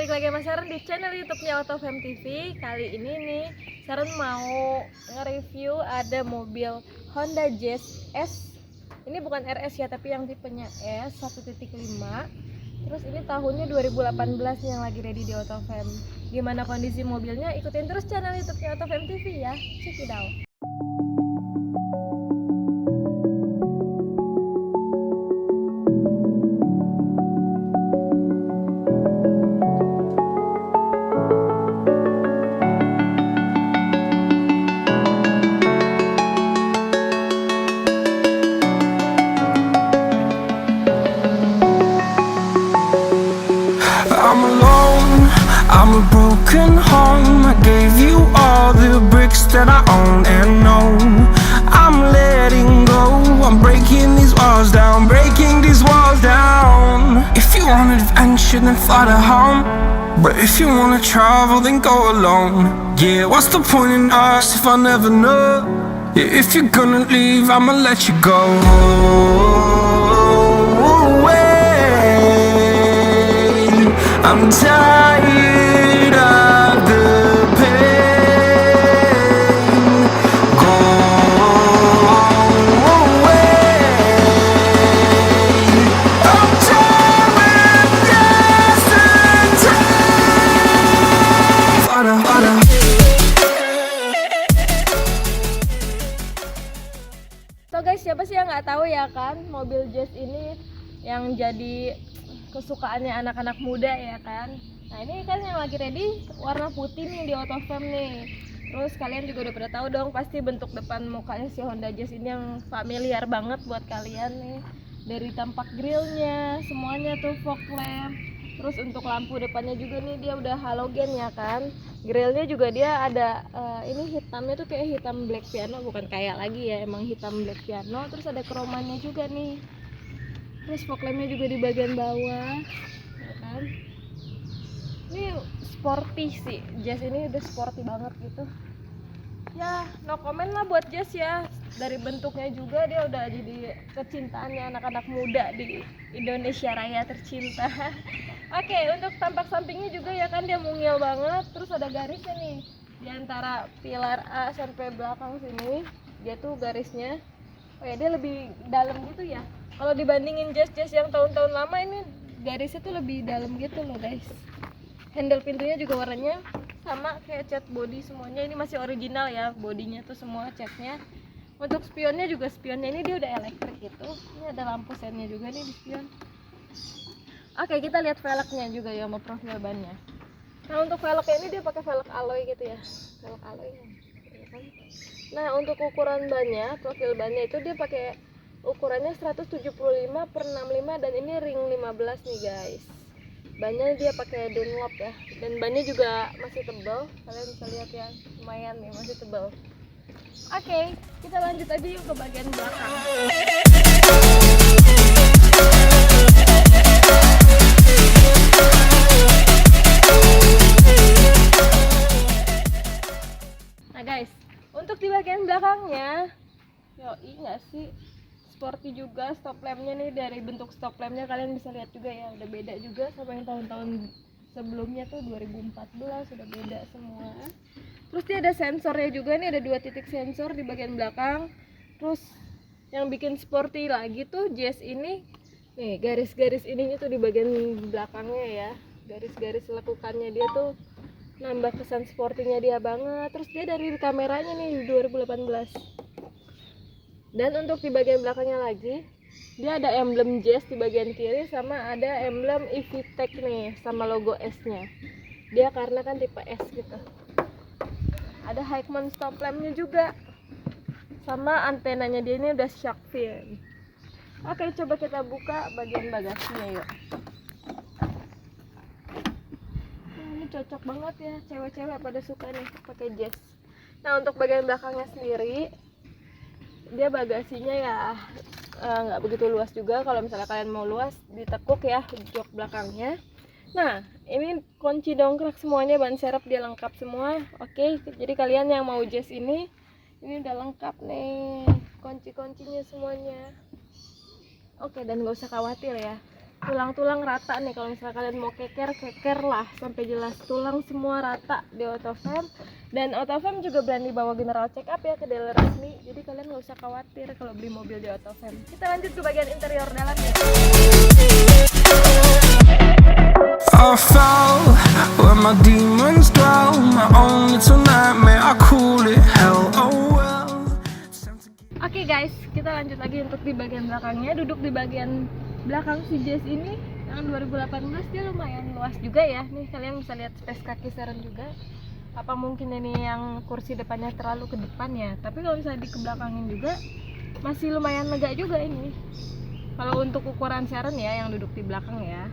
balik lagi sama Sharon di channel YouTube-nya Autofam TV. Kali ini nih Sharon mau nge-review ada mobil Honda Jazz S. Ini bukan RS ya, tapi yang tipenya S 1.5. Terus ini tahunnya 2018 yang lagi ready di Autofam. Gimana kondisi mobilnya? Ikutin terus channel YouTube-nya Autofam TV ya. Check it out. I'm alone, I'm a broken home. I gave you all the bricks that I own and know. I'm letting go, I'm breaking these walls down, breaking these walls down. If you want adventure, then fly to home. But if you wanna travel, then go alone. Yeah, what's the point in us if I never know? Yeah, if you're gonna leave, I'ma let you go. I'm tired of the pain. Go away. I'm tired of yesterday. So guys, siapa sih yang nggak tahu ya kan mobil Jazz ini yang jadi kesukaannya anak-anak muda ya kan. Nah ini kan yang lagi ready warna putih nih di Autofam nih. Terus kalian juga udah pada tahu dong pasti bentuk depan mukanya si Honda Jazz ini yang familiar banget buat kalian nih. Dari tampak grillnya semuanya tuh fog lamp. Terus untuk lampu depannya juga nih dia udah halogen ya kan. Grillnya juga dia ada ini hitamnya tuh kayak hitam black piano, bukan kayak lagi ya, emang hitam black piano. Terus ada kromannya juga nih. Terus fog lampnya juga di bagian bawah ya kan. Ini sporty sih, Jazz ini udah sporty banget gitu ya, no comment lah buat Jazz ya. Dari bentuknya juga dia udah jadi kecintaannya anak-anak muda di Indonesia Raya tercinta. Oke, untuk tampak sampingnya juga ya kan dia mungil banget. Terus ada garisnya nih di antara pilar A sampai belakang sini, dia tuh garisnya dia lebih dalam gitu ya. Kalau dibandingin Jazz yang tahun-tahun lama, ini garisnya tuh lebih dalam gitu loh guys. Handle pintunya juga warnanya sama kayak cat body semuanya. Ini masih original ya, bodinya tuh semua catnya. Untuk spionnya juga, spionnya ini dia udah elektrik gitu. Ini ada lampu sennya juga nih di spion. Oke, kita lihat velgnya juga ya sama profil bannya. Nah untuk velgnya ini dia pakai velg alloy gitu ya, velg alloy ya kan? Nah untuk ukuran bannya, profil bannya itu dia pakai ukurannya 175/65 dan ini ring 15 nih guys. Bannya dia pakai Dunlop ya, dan bannya juga masih tebal, kalian bisa lihat ya, lumayan nih masih tebal. Oke, kita lanjut aja yuk ke bagian belakang. Nah guys, untuk di bagian belakangnya yoi nggak sih, sporty juga. Stop lampnya nih, dari bentuk stop lampnya kalian bisa lihat juga ya, udah beda juga sama yang tahun-tahun sebelumnya tuh 2014, udah beda semua. Terus dia ada sensornya juga nih, ada 2 titik sensor di bagian belakang. Terus yang bikin sporty lagi tuh Jazz ini nih, garis-garis ininya tuh di bagian belakangnya ya, garis-garis lekukannya dia tuh nambah kesan sportinya dia banget. Terus dia dari kameranya nih 2018. Dan untuk di bagian belakangnya lagi dia ada emblem Jazz di bagian kiri, sama ada emblem EVTEC nih sama logo S nya dia, karena kan tipe S gitu. Ada Highman stop lampnya juga, sama antenanya dia ini udah shark fin. Oke, coba kita buka bagian bagasinya yuk. Nah, ini cocok banget ya, cewek-cewek pada suka nih pakai Jazz. Nah untuk bagian belakangnya sendiri dia bagasinya ya nggak begitu luas juga. Kalau misalnya kalian mau luas, ditekuk ya jok belakangnya. Nah ini kunci dongkrak semuanya, ban serep dia lengkap semua. Oke, jadi kalian yang mau Jazz ini udah lengkap nih kunci-kuncinya semuanya. Oke, dan gak usah khawatir ya, tulang-tulang rata nih. Kalau misalnya kalian mau keker lah sampai jelas, tulang semua rata di Autofam. Dan Autofam juga berani bawa general check up ya ke dealer resmi, jadi kalian nggak usah khawatir kalau beli mobil di Autofam. Kita lanjut ke bagian interior dalamnya. I fell where my demons dwell. My own little nightmare, I call it hell. Oh well. Oke guys, kita lanjut lagi untuk di bagian belakangnya. Duduk di bagian belakang si Jazz ini yang 2018 dia lumayan luas juga ya. Nih kalian bisa lihat space kaki Seren juga. Apa mungkin ini yang kursi depannya terlalu ke depan ya? Tapi kalau misalnya di kebelakangin juga masih lumayan lega juga ini. Kalau untuk ukuran Seren ya yang duduk di belakang ya.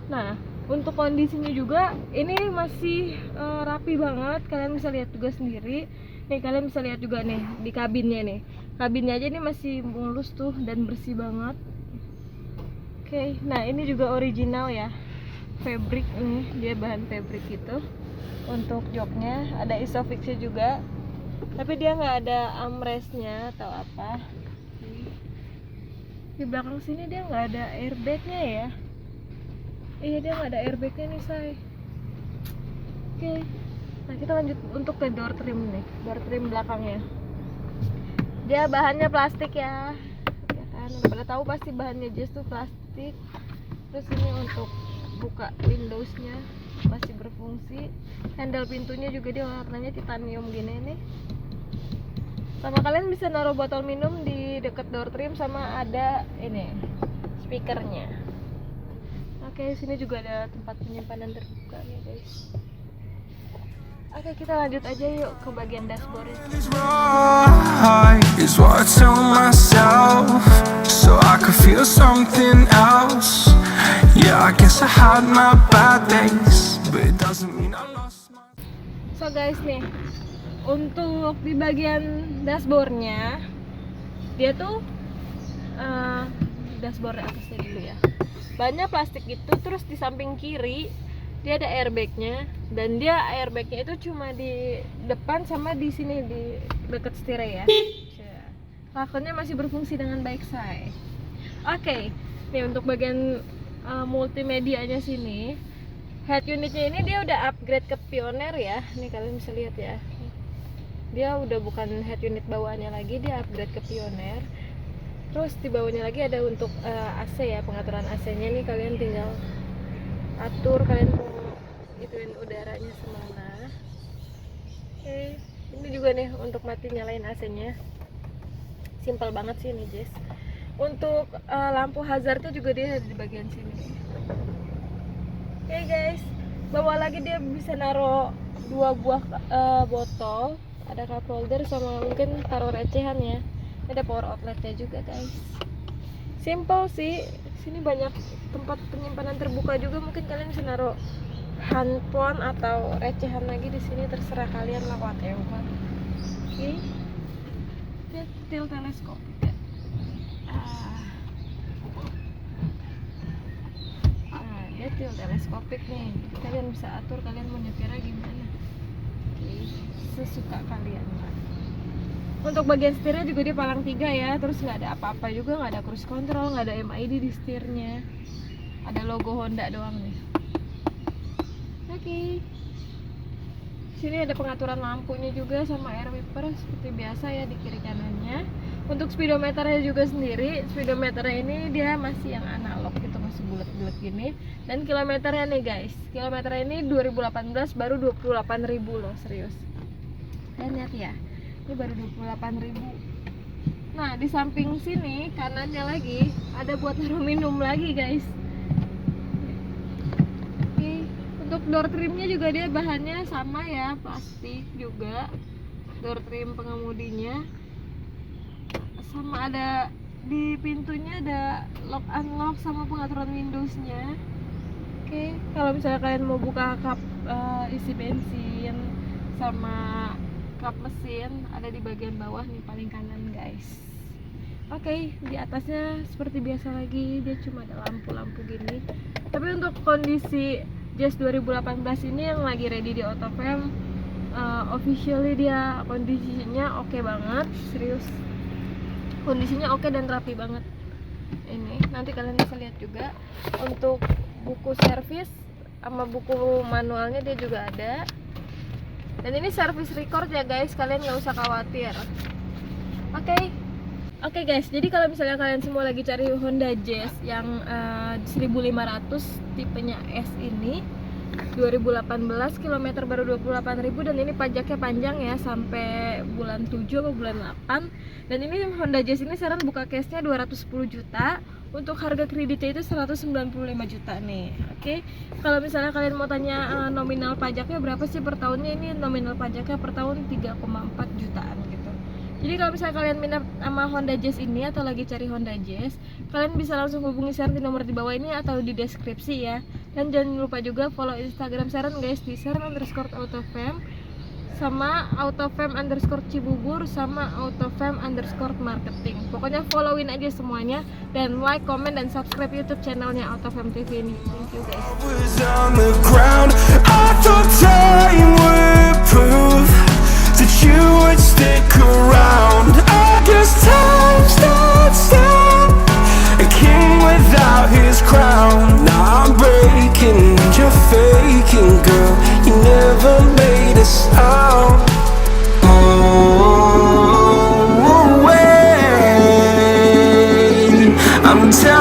Nah, untuk kondisinya juga ini masih rapi banget. Kalian bisa lihat juga sendiri. Nih kalian bisa lihat juga nih di kabinnya nih. Kabinnya aja ini masih mulus tuh dan bersih banget. Oke, nah ini juga original ya. Fabric nih, dia bahan fabric gitu. Untuk joknya ada isofixnya juga. Tapi dia nggak ada armrestnya atau apa. Di belakang sini dia nggak ada airbagnya ya. Iya, dia nggak ada airbagnya nih say. Oke, nah kita lanjut untuk ke door trim nih. Door trim belakangnya dia bahannya plastik ya kan, udah pada tahu pasti bahannya Jazz tuh plastik. Terus ini untuk buka windowsnya masih berfungsi. Handle pintunya juga dia warnanya titanium gini nih. Sama kalian bisa naruh botol minum di dekat door trim, sama ada ini speakernya. Oke, sini juga ada tempat penyimpanan terbuka nih guys. Oke, kita lanjut aja yuk ke bagian dashboard. Is right, is what I tell myself, so I could feel something else. Yeah, I guess I had my bad days, but it doesn't mean I lost my. So guys nih, untuk di bagian dashboardnya dia tuh dashboard atasnya dulu ya, bannya plastik gitu. Terus di samping kiri dia ada airbagnya, dan dia airbagnya itu cuma di depan sama di sini di dekat setir ya. Lakonnya masih berfungsi dengan baik say. Oke, nih untuk bagian multimedianya sini, head unitnya ini dia udah upgrade ke Pioneer ya. Nih kalian bisa lihat ya, dia udah bukan head unit bawaannya lagi, dia upgrade ke Pioneer. Terus di bawahnya lagi ada untuk AC ya, pengaturan AC-nya nih kalian tinggal atur kalian mau ituin udaranya semana. Oke, ini juga nih untuk mati nyalain AC-nya. Simpel banget sih ini Jazz. Untuk lampu hazardnya juga dia ada di bagian sini. Oke guys, bawah lagi dia bisa naruh 2 buah botol, ada cup holder sama mungkin taruh recehan ya. Ada power outletnya juga guys. Simple sih. Sini banyak tempat penyimpanan terbuka juga, mungkin kalian bisa naruh handphone atau recehan lagi di sini, terserah kalian lah whatever. Oke, dia tilt teleskop ya. Dia tilt teleskopik nih, kalian bisa atur kalian mau nyetirnya gimana. Oke, sesuka kalian lah. Untuk bagian setirnya juga dia palang 3 ya, terus nggak ada apa-apa juga, nggak ada cruise control, nggak ada MID di setirnya, ada logo Honda doang nih. Oke, sini ada pengaturan lampunya juga sama air wiper seperti biasa ya di kiri kanannya. Untuk speedometernya juga sendiri, speedometernya ini dia masih yang analog gitu, masih bulat-bulat gini. Dan kilometernya nih guys, kilometernya ini 2018 baru 28.000 loh, serius. Dan lihat ya, ini baru 28.000. Nah di samping sini kanannya lagi ada buat naruh minum lagi guys. Oke, untuk door trimnya juga dia bahannya sama ya, plastik juga. Door trim pengemudinya sama, ada di pintunya ada lock unlock sama pengaturan Windowsnya. Oke, kalau misalnya kalian mau buka kap isi bensin sama kap mesin ada di bagian bawah nih paling kanan guys. Oke, di atasnya seperti biasa lagi, dia cuma ada lampu-lampu gini. Tapi untuk kondisi Jazz 2018 ini yang lagi ready di Autofam, officially dia kondisinya oke banget, serius. Kondisinya oke dan rapi banget. Ini nanti kalian bisa lihat juga untuk buku servis sama buku manualnya dia juga ada. Dan ini service record ya guys, kalian nggak usah khawatir. Oke guys, jadi kalau misalnya kalian semua lagi cari Honda Jazz yang 1500 tipenya S ini 2018, kilometer baru 28.000, dan ini pajaknya panjang ya sampai bulan 7 atau bulan 8. Dan ini Honda Jazz ini sekarang buka cashnya 210 juta, untuk harga kreditnya itu 195 juta nih. Oke, kalau misalnya kalian mau tanya nominal pajaknya berapa sih per tahunnya, ini nominal pajaknya per tahun 3,4 jutaan gitu. Jadi kalau misalnya kalian minat sama Honda Jazz ini atau lagi cari Honda Jazz, kalian bisa langsung hubungi Sharon di nomor di bawah ini atau di deskripsi ya. Dan jangan lupa juga follow Instagram Sharon guys di Sharon_autofam, sama autofam_cibubur, sama autofam_marketing. Pokoknya followin aja semuanya, dan like, comment, dan subscribe YouTube channelnya Autofam TV ini. Thank you guys. was on the ground. I thought time would prove that you would stick around. I guess time stood still, a king without his crown. Now I'm breaking, you're faking, girl. You never made a sound. Oh, wait, I'm telling